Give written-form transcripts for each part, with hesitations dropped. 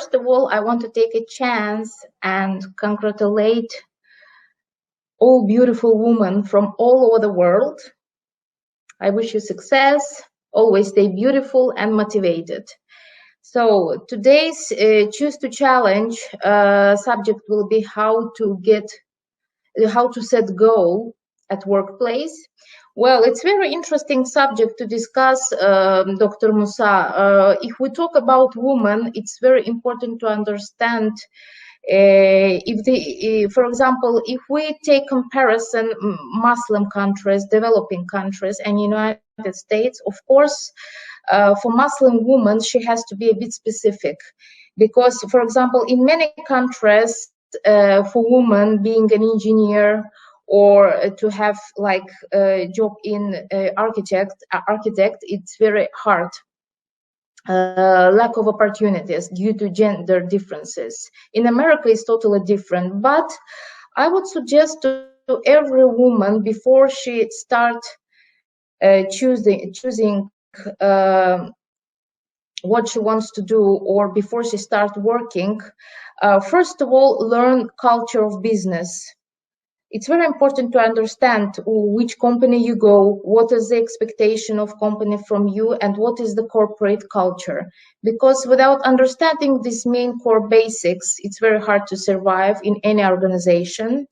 first of all, I want to take a chance and congratulate all beautiful women from all over the world. I wish you success. Always stay beautiful and motivated. So today's Choose to Challenge subject will be how to set goal at workplace. Well, it's very interesting subject to discuss, Dr. Musa. If we talk about women, it's very important to understand for example, if we take comparison Muslim countries, developing countries, and United States, of course, for Muslim women, she has to be a bit specific, because, for example, in many countries, for women being an engineer or to have like a job in architect, it's very hard. Lack of opportunities due to gender differences. In America, it's totally different. But I would suggest to every woman, before she start choosing what she wants to do, or before she start working, first of all, learn culture of business. It's very important to understand which company you go, what is the expectation of company from you, and what is the corporate culture. Because without understanding these main core basics, it's very hard to survive in any organization.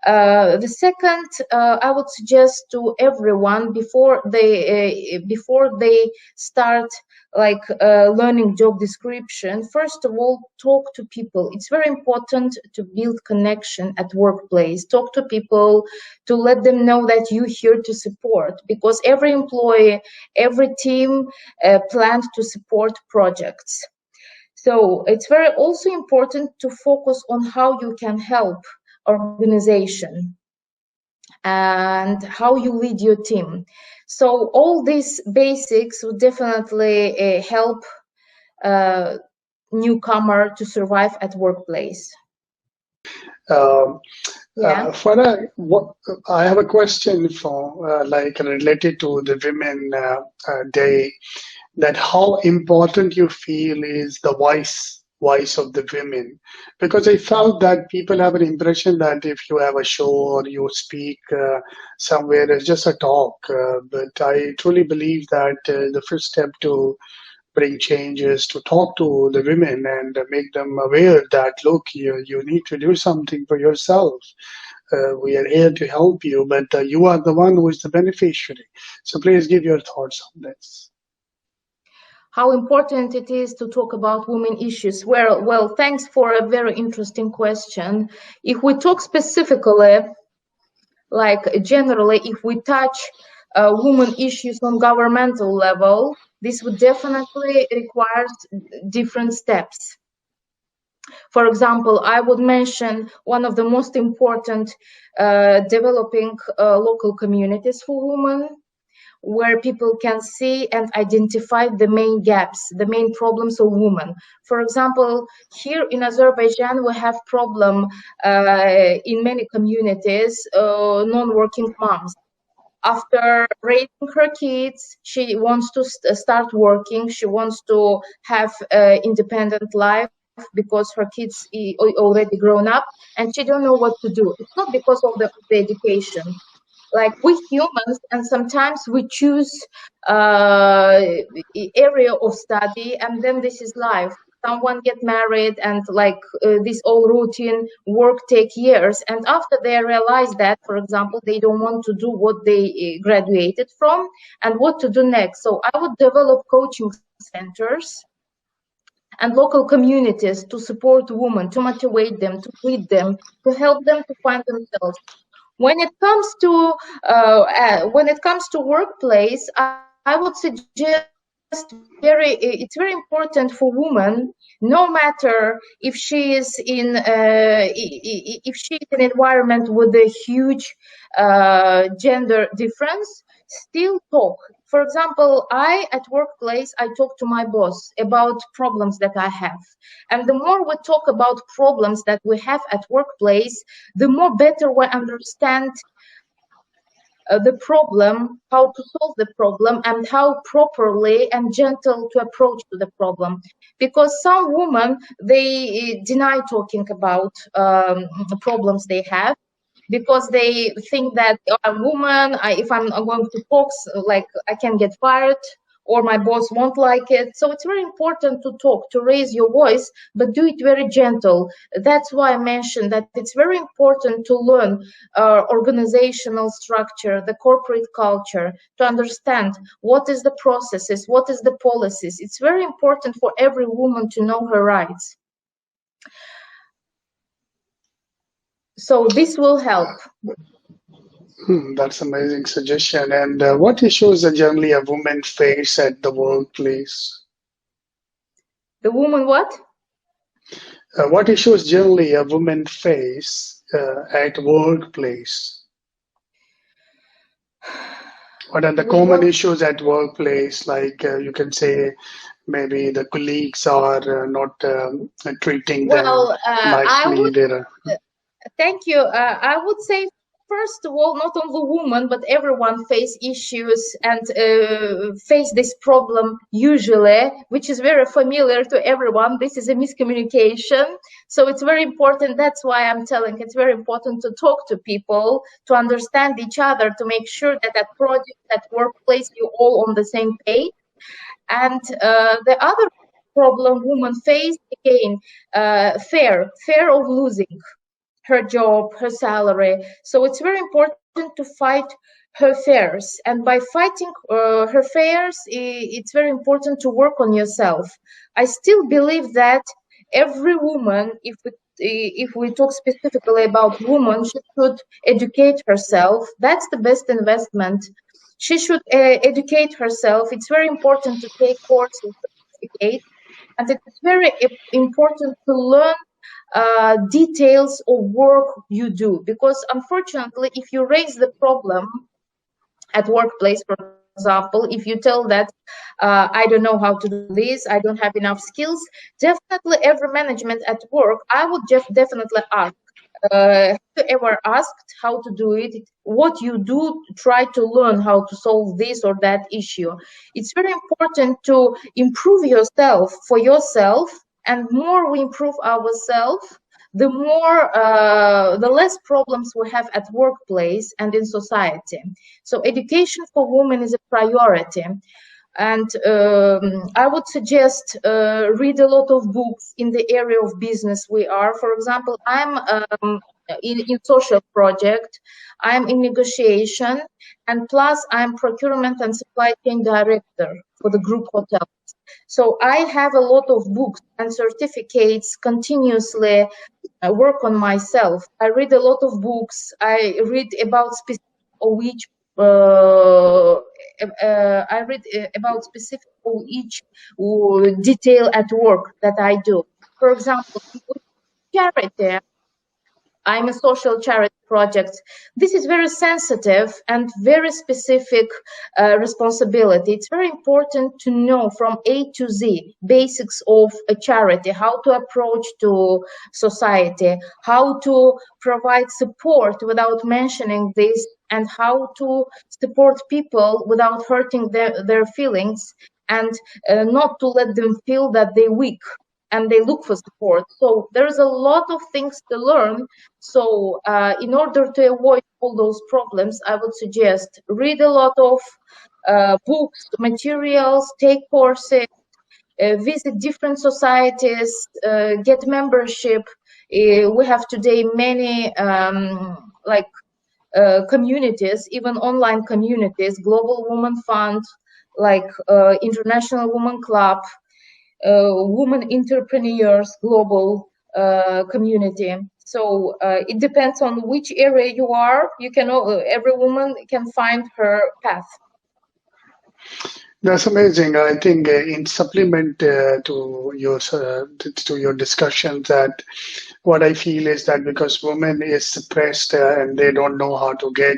The second, I would suggest to everyone, before they start like learning job description, first of all, talk to people. It's very important to build connection at workplace. Talk to people to let them know that you're here to support, because every employee, every team plans to support projects. So it's very also important to focus on how you can help organization and how you lead your team. So all these basics would definitely help newcomer to survive at workplace. Farah, I have a question for related to the Women Day, that how important you feel is the voice of the women, because I felt that people have an impression that if you have a show or you speak somewhere, it's just a talk, but I truly believe that the first step to bring change is to talk to the women and make them aware that, look, you need to do something for yourself. We are here to help you, but you are the one who is the beneficiary. So please give your thoughts on this. How important it is to talk about women issues. Well, thanks for a very interesting question. If we talk specifically, like generally, if we touch women issues on governmental level, this would definitely require different steps. For example, I would mention one of the most important developing local communities for women, where people can see and identify the main gaps, the main problems of women. For example, here in Azerbaijan, we have problem in many communities, non-working moms. After raising her kids, she wants to start working. She wants to have an independent life because her kids already grown up, and she don't know what to do. It's not because of the education. Like we humans, and sometimes we choose area of study, and then this is life. Someone get married, and this all routine work take years, and after they realize that, for example, they don't want to do what they graduated from, and what to do next. So I would develop coaching centers and local communities to support women, to motivate them, to lead them, to help them to find themselves. When it comes to workplace, I would suggest it's very important for women, no matter if she is in an environment with a huge gender difference, still talk. For example, at workplace, I talk to my boss about problems that I have. And the more we talk about problems that we have at workplace, the more better we understand the problem, how to solve the problem, and how properly and gentle to approach to the problem. Because some women, they deny talking about problems they have, because they think that I'm a woman, if I'm going to talk, like I can get fired or my boss won't like it. So it's very important to talk, to raise your voice, but do it very gentle. That's why I mentioned that it's very important to learn organizational structure, the corporate culture, to understand what is the processes, what is the policies. It's very important for every woman to know her rights. So this will help. That's amazing suggestion. And what issues generally a woman face at the workplace? The woman what? What issues generally a woman face at workplace? What are the common issues at workplace? Like you can say, maybe the colleagues are not treating them nicely. Thank you. I would say, first of all, not only women, but everyone face issues and face this problem usually, which is very familiar to everyone. This is a miscommunication. So it's very important. That's why I'm telling it's very important to talk to people, to understand each other, to make sure that at project, at workplace, you're all on the same page. And the other problem women face, again, fear of losing her job, her salary. So it's very important to fight her fears. And by fighting her fears, it's very important to work on yourself. I still believe that every woman, if we talk specifically about women, she should educate herself. That's the best investment. She should educate herself. It's very important to take courses to educate, and it's very important to learn details of work you do, because unfortunately, if you raise the problem at workplace, for example, if you tell that I don't know how to do this, I don't have enough skills, definitely every management at work, I would just definitely ask, have you ever asked how to do it, what you do to try to learn how to solve this or that issue. It's very important to improve yourself for yourself, and more we improve ourselves, the more the less problems we have at workplace and in society. So education for women is a priority. And I would suggest read a lot of books in the area of business we are. For example, I'm in social project, I'm in negotiation, and plus I'm procurement and supply chain director for the group hotels. So I have a lot of books and certificates continuously. I work on myself. I read a lot of books. I read about specific of each. I read about specific of each detail at work that I do. For example, charity. I'm a social charity project. This is very sensitive and very specific responsibility. It's very important to know from A to Z basics of a charity, how to approach to society, how to provide support without mentioning this, and how to support people without hurting their feelings, and not to let them feel that they're weak and they look for support. So there's a lot of things to learn. So in order to avoid all those problems, I would suggest read a lot of books, materials, take courses, visit different societies, get membership. We have today many communities, even online communities, Global Women Fund, like International Women Club, women entrepreneurs global community. So it depends on which area you are. You can every woman can find her path. That's amazing. I think in supplement to your discussion, that what I feel is that because women is suppressed and they don't know how to get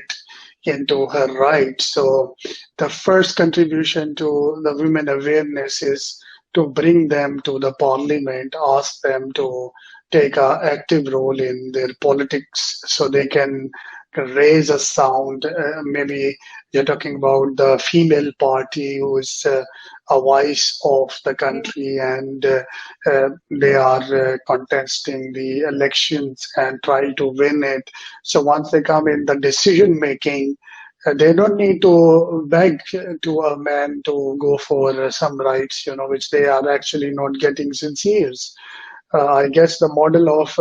into her rights, so the first contribution to the women awareness is to bring them to the parliament, ask them to take an active role in their politics so they can raise a sound. Maybe you're talking about the female party who is a voice of the country, and they are contesting the elections and try to win it. So once they come in the decision making, they don't need to beg to a man to go for some rights, which they are actually not getting since years. I guess the model of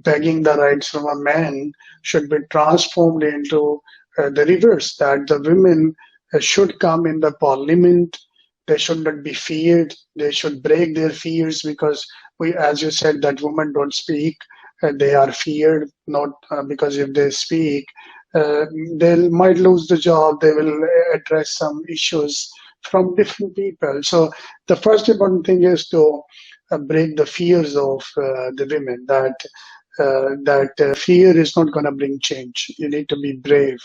begging the rights from a man should be transformed into the reverse, that the women should come in the parliament. They should not be feared. They should break their fears, because we, as you said, that women don't speak. They are feared, not because if they speak, they might lose the job. They will address some issues from different people. So the first important thing is to break the fears of the women, that fear is not going to bring change. You need to be brave,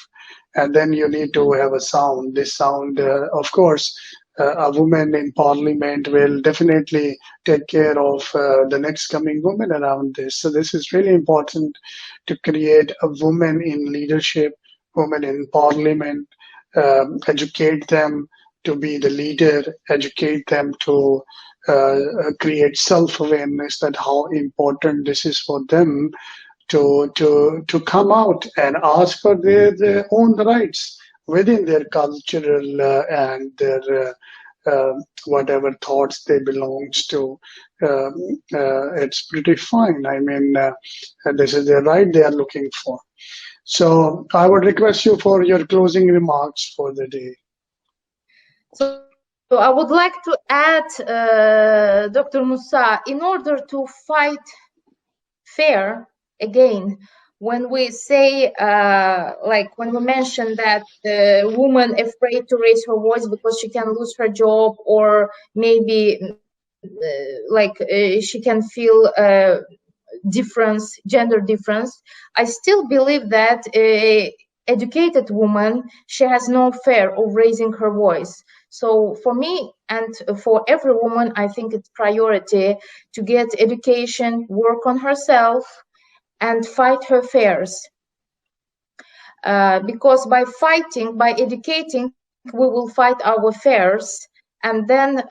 and then you need to have a sound. This sound, of course, a woman in parliament will definitely take care of the next coming women around this. So this is really important, to create a woman in leadership, women in parliament, educate them to be the leader, educate them to create self-awareness that how important this is for them to come out and ask for their own rights within their cultural and their whatever thoughts they belongs to. It's pretty fine. I mean, this is the right they are looking for. So I would request you for your closing remarks for the day. So I would like to add, Dr. Musa, in order to fight fair, again, when we say, like when we mention that the woman afraid to raise her voice because she can lose her job, or maybe she can feel difference, gender difference, I still believe that a educated woman, she has no fear of raising her voice. So for me and for every woman, I think it's priority to get education, work on herself, and fight her fears. Because by fighting, by educating, we will fight our fears, and then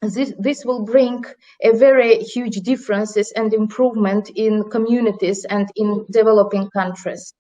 this will bring a very huge differences and improvement in communities and in developing countries.